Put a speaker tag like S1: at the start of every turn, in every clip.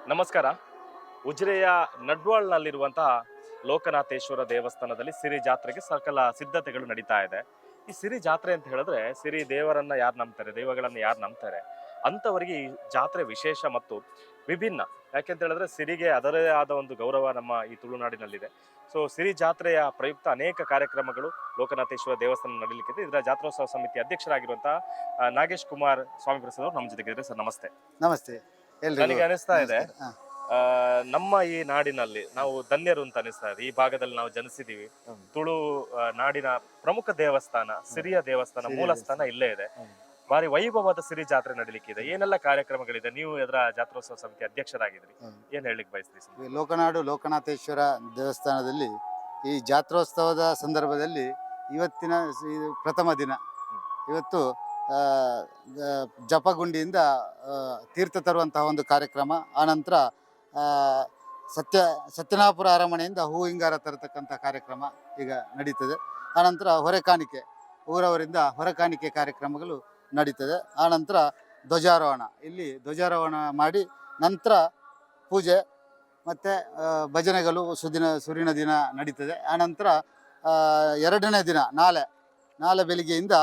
S1: ನಮಸ್ಕಾರ. ಉಜಿರೆಯ ನಡ್ವಾಳ್ನಲ್ಲಿರುವಂತಹ ಲೋಕನಾಥೇಶ್ವರ ದೇವಸ್ಥಾನದಲ್ಲಿ ಸಿರಿ ಜಾತ್ರೆಗೆ ಸಕಲ ಸಿದ್ಧತೆಗಳು ನಡೀತಾ ಇದೆ. ಈ ಸಿರಿ ಜಾತ್ರೆ ಅಂತ ಹೇಳಿದ್ರೆ ಸಿರಿ ದೇವರನ್ನ ಯಾರು ನಂಬ್ತಾರೆ, ದೈವಗಳನ್ನ ಯಾರು ನಂಬ್ತಾರೆ ಅಂತವರಿಗೆ ಈ ಜಾತ್ರೆ ವಿಶೇಷ ಮತ್ತು ವಿಭಿನ್ನ. ಯಾಕೆಂತ ಹೇಳಿದ್ರೆ ಸಿರಿಗೆ ಅದರದೇ ಆದ ಒಂದು ಗೌರವ ನಮ್ಮ ಈ ತುಳುನಾಡಿನಲ್ಲಿದೆ. ಸೊ ಸಿರಿ ಜಾತ್ರೆಯ ಪ್ರಯುಕ್ತ ಅನೇಕ ಕಾರ್ಯಕ್ರಮಗಳು ಲೋಕನಾಥೇಶ್ವರ ದೇವಸ್ಥಾನ ನಡೀಲಿಕ್ಕಿದೆ. ಇದರ ಜಾತ್ರೋತ್ಸವ ಸಮಿತಿ ಅಧ್ಯಕ್ಷರಾಗಿರುವಂತಹ ನಾಗೇಶ್ ಕುಮಾರ್ ಸ್ವಾಮಿ ಪ್ರಸಾದ್ ಅವರು ನಮ್ಮ ಜೊತೆಗಿದ್ದಾರೆ. ಸರ್ ನಮಸ್ತೆ.
S2: ನಮಸ್ತೆ.
S1: ನನಗೆ ಅನಿಸ್ತಾ ಇದೆ
S2: ನಮಸ್ಕಾರ.
S1: ನಮ್ಮ ಈ ನಾಡಿನಲ್ಲಿ ನಾವು ಧನ್ಯರು ಅಂತ ಅನಿಸ್ತಾ ಇದೆ. ಈ ಭಾಗದಲ್ಲಿ ನಾವು ಜನಿಸಿದೀವಿ. ತುಳು ನಾಡಿನ ಪ್ರಮುಖ ದೇವಸ್ಥಾನ ಸಿರಿಯ ದೇವಸ್ಥಾನ ಮೂಲ ಸ್ಥಾನ ಇಲ್ಲೇ ಇದೆ. ಬಾರಿ ವೈಭವದ ಸಿರಿ ಜಾತ್ರೆ ನಡೀಲಿಕ್ಕಿದೆ. ಏನೆಲ್ಲ ಕಾರ್ಯಕ್ರಮಗಳಿದೆ? ನೀವು ಇದರ ಜಾತ್ರೋತ್ಸವ ಸಮಿತಿ ಅಧ್ಯಕ್ಷರಾಗಿದ್ರಿ, ಏನ್ ಹೇಳಲಿಕ್ಕೆ ಬಯಸ್ತೀರಿ?
S2: ಈ ಲೋಕನಾಡು ಲೋಕನಾಥೇಶ್ವರ ದೇವಸ್ಥಾನದಲ್ಲಿ ಈ ಜಾತ್ರೋತ್ಸವದ ಸಂದರ್ಭದಲ್ಲಿ ಇವತ್ತಿನ ಇದು ಪ್ರಥಮ ದಿನ. ಇವತ್ತು ಜಪಗುಂಡಿಯಿಂದ ತೀರ್ಥ ತರುವಂತಹ ಒಂದು ಕಾರ್ಯಕ್ರಮ. ಆನಂತರ ಸತ್ಯನಾಪುರ ಅರಮನೆಯಿಂದ ಹೂ ಹಿಂಗಾರ ತರತಕ್ಕಂಥ ಕಾರ್ಯಕ್ರಮ ಈಗ ನಡೀತದೆ. ಆನಂತರ ಹೊರೆಕಾಣಿಕೆ, ಊರವರಿಂದ ಹೊರೆಕಾಣಿಕೆ ಕಾರ್ಯಕ್ರಮಗಳು ನಡೀತದೆ. ಆನಂತರ ಧ್ವಜಾರೋಹಣ, ಇಲ್ಲಿ ಧ್ವಜಾರೋಹಣ ಮಾಡಿ ನಂತರ ಪೂಜೆ ಮತ್ತು ಭಜನೆಗಳು ಸುರಿನ ದಿನ ನಡೀತದೆ. ಆನಂತರ ಎರಡನೇ ದಿನ ನಾಳೆ ಬೆಳಿಗ್ಗೆಯಿಂದ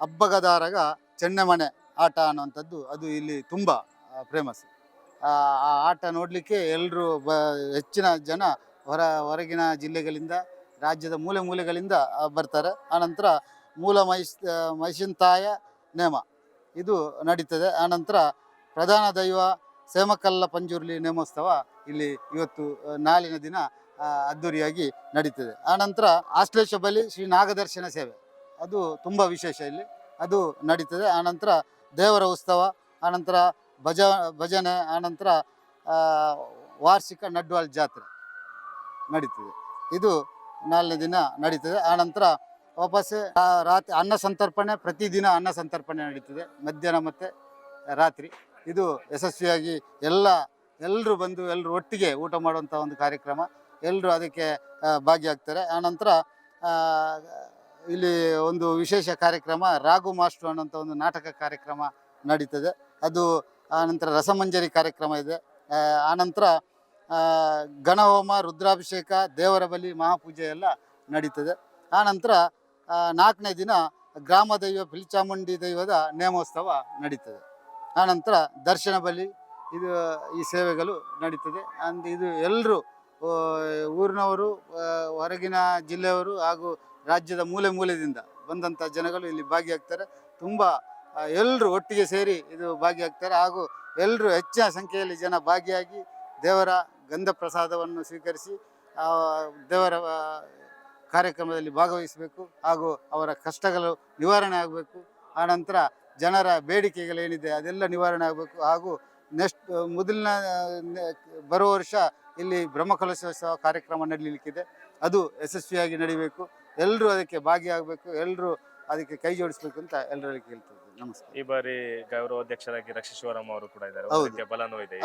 S2: ಹಬ್ಬಗದಾರಗ ಚೆನ್ನೆಮಣೆ ಆಟ ಅನ್ನುವಂಥದ್ದು ಅದು ಇಲ್ಲಿ ತುಂಬ ಫೇಮಸ್. ಆ ಆಟ ನೋಡಲಿಕ್ಕೆ ಎಲ್ಲರೂ ಹೆಚ್ಚಿನ ಜನ ಹೊರಗಿನ ಜಿಲ್ಲೆಗಳಿಂದ, ರಾಜ್ಯದ ಮೂಲೆ ಮೂಲೆಗಳಿಂದ ಬರ್ತಾರೆ. ಆನಂತರ ಮೂಲ ಮೈಸಂತಾಯ ನೇಮ ಇದು ನಡೀತದೆ. ಆನಂತರ ಪ್ರಧಾನ ದೈವ ಸೇಮಕಲ್ಲ ಪಂಜುರ್ಲಿ ನೇಮೋತ್ಸವ ಇಲ್ಲಿ ಇವತ್ತು ನಾಳಿನ ದಿನ ಅದ್ದೂರಿಯಾಗಿ ನಡೀತದೆ. ಆನಂತರ ಆಶ್ಲೇಷ ಬಲಿ ಶ್ರೀ ನಾಗದರ್ಶನ ಸೇವೆ ಅದು ತುಂಬ ವಿಶೇಷ ಇಲ್ಲಿ, ಅದು ನಡೀತದೆ. ಆನಂತರ ದೇವರ ಉತ್ಸವ, ಆನಂತರ ಭಜನೆ, ಆನಂತರ ವಾರ್ಷಿಕ ನಡ್ವಾಳ್ ಜಾತ್ರೆ ನಡೀತದೆ. ಇದು ನಾಲ್ಕನೇ ದಿನ ನಡೀತದೆ. ಆನಂತರ ವಾಪಸ್ಸು ರಾತ್ರಿ ಅನ್ನ ಸಂತರ್ಪಣೆ, ಪ್ರತಿದಿನ ಅನ್ನ ಸಂತರ್ಪಣೆ ನಡೀತದೆ ಮಧ್ಯಾಹ್ನ ಮತ್ತು ರಾತ್ರಿ. ಇದು ಯಶಸ್ವಿಯಾಗಿ ಎಲ್ಲರೂ ಬಂದು ಎಲ್ಲರೂ ಒಟ್ಟಿಗೆ ಊಟ ಮಾಡುವಂಥ ಒಂದು ಕಾರ್ಯಕ್ರಮ. ಎಲ್ಲರೂ ಅದಕ್ಕೆ ಭಾಗಿಯಾಗ್ತಾರೆ. ಆನಂತರ ಇಲ್ಲಿ ಒಂದು ವಿಶೇಷ ಕಾರ್ಯಕ್ರಮ ರಾಘು ಮಾಸ್ಟ್ರು ಅನ್ನೋಂಥ ಒಂದು ನಾಟಕ ಕಾರ್ಯಕ್ರಮ ನಡೀತದೆ. ಅದು ಆನಂತರ ರಸಮಂಜರಿ ಕಾರ್ಯಕ್ರಮ ಇದೆ. ಆನಂತರ ಗಣಹೋಮ, ರುದ್ರಾಭಿಷೇಕ, ದೇವರ ಬಲಿ, ಮಹಾಪೂಜೆ ಎಲ್ಲ ನಡೀತದೆ. ಆನಂತರ ನಾಲ್ಕನೇ ದಿನ ಗ್ರಾಮ ದೈವ ಪಿಲಿಚಾಮುಂಡಿ ದೈವದ ನೇಮೋತ್ಸವ ನಡೀತದೆ. ಆನಂತರ ದರ್ಶನ ಬಲಿ, ಇದು ಈ ಸೇವೆಗಳು ನಡೀತದೆ. ಇದು ಎಲ್ಲರೂ ಊರಿನವರು, ಹೊರಗಿನ ಜಿಲ್ಲೆಯವರು ಹಾಗೂ ರಾಜ್ಯದ ಮೂಲೆ ಮೂಲೆಯಿಂದ ಬಂದಂಥ ಜನಗಳು ಇಲ್ಲಿ ಭಾಗಿಯಾಗ್ತಾರೆ. ತುಂಬ ಎಲ್ಲರೂ ಒಟ್ಟಿಗೆ ಸೇರಿ ಇದು ಭಾಗಿಯಾಗ್ತಾರೆ. ಹಾಗೂ ಎಲ್ಲರೂ ಹೆಚ್ಚಿನ ಸಂಖ್ಯೆಯಲ್ಲಿ ಜನ ಭಾಗಿಯಾಗಿ ದೇವರ ಗಂಧ ಪ್ರಸಾದವನ್ನು ಸ್ವೀಕರಿಸಿ ದೇವರ ಕಾರ್ಯಕ್ರಮದಲ್ಲಿ ಭಾಗವಹಿಸಬೇಕು. ಹಾಗೂ ಅವರ ಕಷ್ಟಗಳು ನಿವಾರಣೆ ಆಗಬೇಕು. ಆನಂತರ ಜನರ ಬೇಡಿಕೆಗಳೇನಿದೆ ಅದೆಲ್ಲ ನಿವಾರಣೆ ಆಗಬೇಕು. ಹಾಗೂ ಮೊದಲಿನ ಬರುವ ವರ್ಷ ಇಲ್ಲಿ ಬ್ರಹ್ಮಕಲಶೋತ್ಸವ ಕಾರ್ಯಕ್ರಮ ನಡೀಲಿಕ್ಕಿದೆ, ಅದು ಯಶಸ್ವಿಯಾಗಿ ನಡಿಬೇಕು. ಎಲ್ಲರೂ ಅದಕ್ಕೆ ಭಾಗಿಯಾಗಬೇಕು, ಎಲ್ಲರೂ ಅದಕ್ಕೆ ಕೈ ಜೋಡಿಸ್ಬೇಕು ಅಂತ ಎಲ್ಲರಲ್ಲಿ ಕೇಳ್ತಿದ್ದೆ. ನಮಸ್ಕಾರ.
S1: ಈ ಬಾರಿ ಗೌರವಾಧ್ಯಕ್ಷರಾಗಿ ರಕ್ಷೀಶ್ವರಂ ಅವರು ಕೂಡ ಇದ್ದಾರೆ.
S2: ಹೌದು,
S1: ಬಲನೂ ಇದೆ.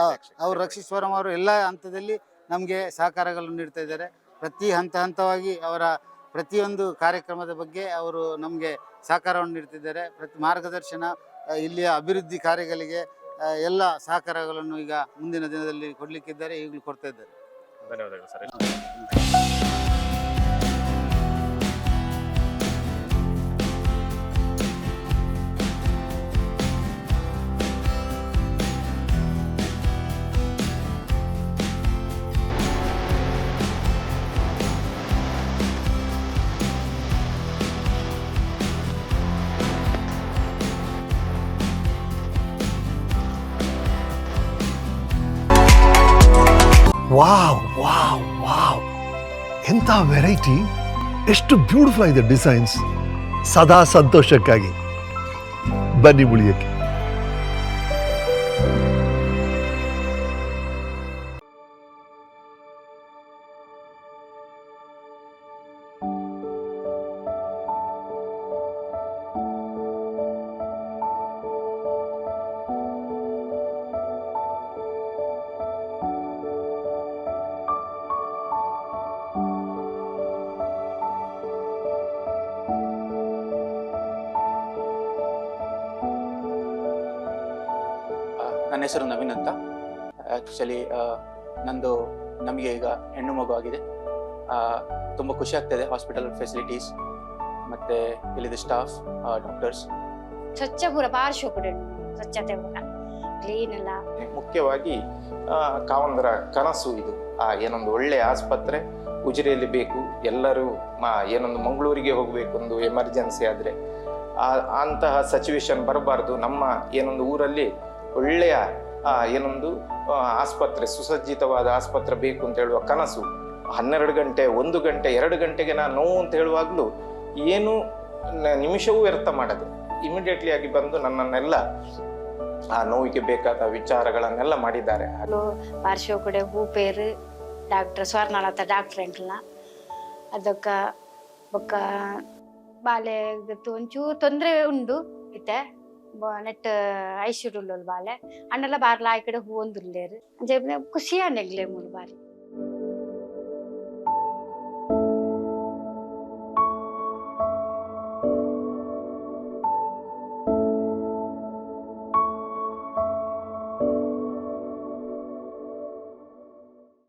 S2: ಅವರು ರಕ್ಷೀಶ್ವರಂ ಅವರು ಎಲ್ಲ ಹಂತದಲ್ಲಿ ನಮಗೆ ಸಹಕಾರಗಳನ್ನು ನೀಡ್ತಾ ಇದ್ದಾರೆ. ಪ್ರತಿ ಹಂತವಾಗಿ ಅವರ ಪ್ರತಿಯೊಂದು ಕಾರ್ಯಕ್ರಮದ ಬಗ್ಗೆ ಅವರು ನಮಗೆ ಸಹಕಾರವನ್ನು ನೀಡ್ತಿದ್ದಾರೆ. ಪ್ರತಿ ಮಾರ್ಗದರ್ಶನ, ಇಲ್ಲಿಯ ಅಭಿವೃದ್ಧಿ ಕಾರ್ಯಗಳಿಗೆ ಎಲ್ಲ ಸಹಕಾರಗಳನ್ನು ಈಗ ಮುಂದಿನ ದಿನದಲ್ಲಿ ಕೊಡಲಿಕ್ಕಿದ್ದಾರೆ, ಈಗಲೂ ಕೊಡ್ತಾ ಇದ್ದಾರೆ.
S1: ಧನ್ಯವಾದಗಳು ಸರ್.
S3: ವಾವ್ ವಾವ್ ವಾವ್, ಎಂಥ ವೆರೈಟಿ! ಎಷ್ಟು ಬ್ಯೂಟಿಫುಲ್ ಆಗಿದೆ ಡಿಸೈನ್ಸ್. ಸದಾ ಸಂತೋಷಕ್ಕಾಗಿ ಬನ್ನಿ ಉಳಿಯಕ್ಕೆ.
S4: ನನ್ನ ಹೆಸರು ನವೀನ್ ಅಂತ. ಆ್ಯಕ್ಚುಲಿ ನಮಗೆ ಈಗ ಹೆಣ್ಣು ಮಗು ಆಗಿದೆ. ತುಂಬ ಖುಷಿ ಆಗ್ತದೆ. ಹಾಸ್ಪಿಟಲ್ ಫೆಸಿಲಿಟೀಸ್ ಮತ್ತು ಇಲ್ಲಿದ್ದು ಸ್ಟಾಫ್, ಡಾಕ್ಟರ್ಸ್
S5: ಸ್ವಚ್ಛ ಪೂರ ಬಾರಿ ಶೋಕುಡು ಸ್ವಚ್ಛತೆ ಪೂರ ಕ್ಲೀನ್ ಎಲ್ಲ.
S6: ಮುಖ್ಯವಾಗಿ ಕಾವಂದರ ಕನಸು ಇದು. ಏನೊಂದು ಒಳ್ಳೆ ಆಸ್ಪತ್ರೆ ಉಜಿರೆಯಲ್ಲಿ ಬೇಕು. ಎಲ್ಲರೂ ಏನೊಂದು ಮಂಗಳೂರಿಗೆ ಹೋಗಬೇಕು, ಒಂದು ಎಮರ್ಜೆನ್ಸಿ ಆದರೆ ಅಂತಹ ಸಿಚುವೇಶನ್ ಬರಬಾರ್ದು. ನಮ್ಮ ಏನೊಂದು ಊರಲ್ಲಿ ಒಳ್ಳೆಯ ಏನೊಂದು ಆಸ್ಪತ್ರೆ, ಸುಸಜ್ಜಿತವಾದ ಆಸ್ಪತ್ರೆ ಬೇಕು ಅಂತ ಹೇಳುವ ಕನಸು 12 ಗಂಟೆ 1 ಗಂಟೆ 2 ಗಂಟೆಗೆ ನಾನು ನೋವು ಅಂತ ಹೇಳುವಾಗಲೂ ಏನು ನಿಮಿಷವೂ ವ್ಯರ್ಥ ಮಾಡದೆ ಇಮಿಡಿಯೇಟ್ಲಿ ಆಗಿ ಬಂದು ನನ್ನನ್ನೆಲ್ಲ ಆ ನೋವಿಗೆ ಬೇಕಾದ ವಿಚಾರಗಳನ್ನೆಲ್ಲ ಮಾಡಿದ್ದಾರೆ.
S5: ಪಾರ್ಶ್ವ ಕೂಡ ಹೂ ಪೇರು ಡಾಕ್ಟರ್ ಸ್ವರ್ಣಲತಾ ಡಾಕ್ಟರ್ ಎಂಕ್ಲ ಅದಕ್ಕ ಬೊಕ್ಕ ಬಾಲೆ ಒಂಚೂರು ತೊಂದರೆ ಉಂಡು ಇತ್ತೆ ನೆಟ್ ಐಶ್ವರ್ಯುಲ್ ಬಾಲೆ ಅಣ್ಣೆಲ್ಲ ಬಾರ್ಲ ಆ ಕಡೆ ಹೂ ಒಂದುಲ್ಲೇರು ಖುಷಿ ಅಂಡೆಗ್ಲೇ ಮೂರು ಬಾರಿ.